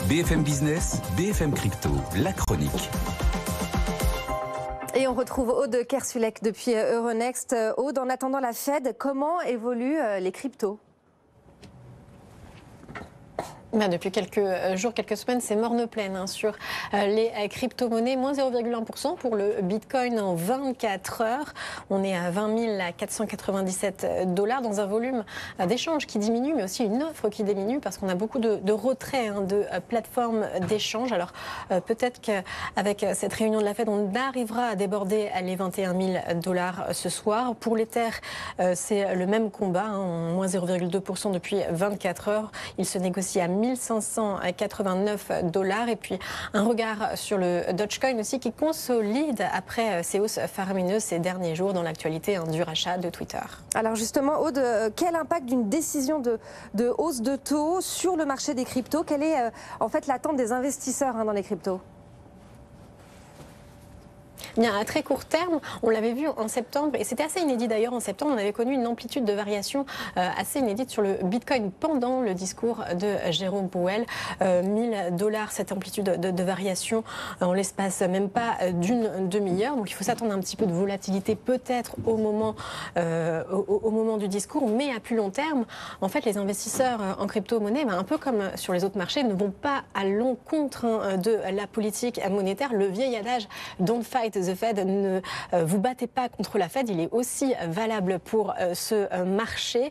BFM Business, BFM Crypto, la chronique. Et on retrouve Aude Kersulek depuis Euronext. Aude, en attendant la Fed, comment évoluent les cryptos ? Depuis quelques jours, quelques semaines, c'est morne pleine sur les crypto-monnaies. Moins 0,1% pour le Bitcoin en 24 heures. On est à 20 497 $ dans un volume d'échange qui diminue, mais aussi une offre qui diminue parce qu'on a beaucoup de retraits de plateformes d'échange. Alors peut-être qu'avec cette réunion de la Fed, on arrivera à déborder les 21 000 $ ce soir. Pour l'Ether, c'est le même combat, moins 0,2% depuis 24 heures. Il se négocie à 1589 $. Et puis un regard sur le Dogecoin aussi qui consolide après ces hausses faramineuses ces derniers jours dans l'actualité du rachat de Twitter. Alors justement, Aude, quel impact d'une décision de hausse de taux sur le marché des cryptos? Quelle est en fait l'attente des investisseurs dans les cryptos? Bien, à très court terme, on l'avait vu en septembre, et c'était assez inédit d'ailleurs. En septembre, on avait connu une amplitude de variation assez inédite sur le Bitcoin pendant le discours de Jérôme Powell. 1000 $, cette amplitude de variation en l'espace même pas d'une demi-heure. Donc il faut s'attendre à un petit peu de volatilité peut-être au moment du discours, mais à plus long terme, en fait, les investisseurs en crypto-monnaie, un peu comme sur les autres marchés, ne vont pas à l'encontre de la politique monétaire. Le vieil adage « don't fight the Fed », ne vous battez pas contre la Fed, il est aussi valable pour ce marché.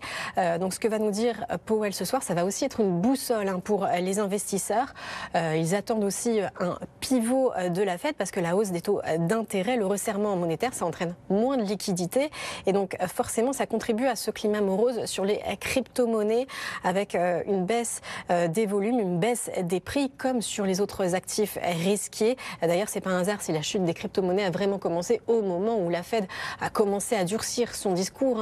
Donc ce que va nous dire Powell ce soir, ça va aussi être une boussole pour les investisseurs. Ils attendent aussi un pivot de la Fed parce que la hausse des taux d'intérêt, le resserrement monétaire, ça entraîne moins de liquidités et donc forcément ça contribue à ce climat morose sur les crypto-monnaies avec une baisse des volumes, une baisse des prix comme sur les autres actifs risqués. D'ailleurs, c'est pas un hasard si la chute des crypto-monnaies a vraiment commencé au moment où la Fed a commencé à durcir son discours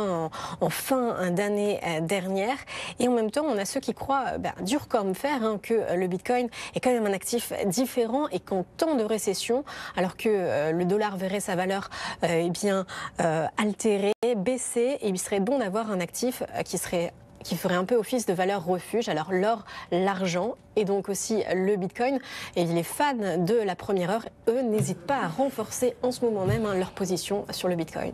en fin d'année dernière. Et en même temps, on a ceux qui croient dur comme fer que le Bitcoin est quand même un actif différent et qu'en temps de récession, alors que le dollar verrait sa valeur altérée, baisser, et il serait bon d'avoir un actif qui ferait un peu office de valeur refuge. Alors l'or, l'argent et donc aussi le Bitcoin. Et les fans de la première heure, eux, n'hésitent pas à renforcer en ce moment même leur position sur le Bitcoin.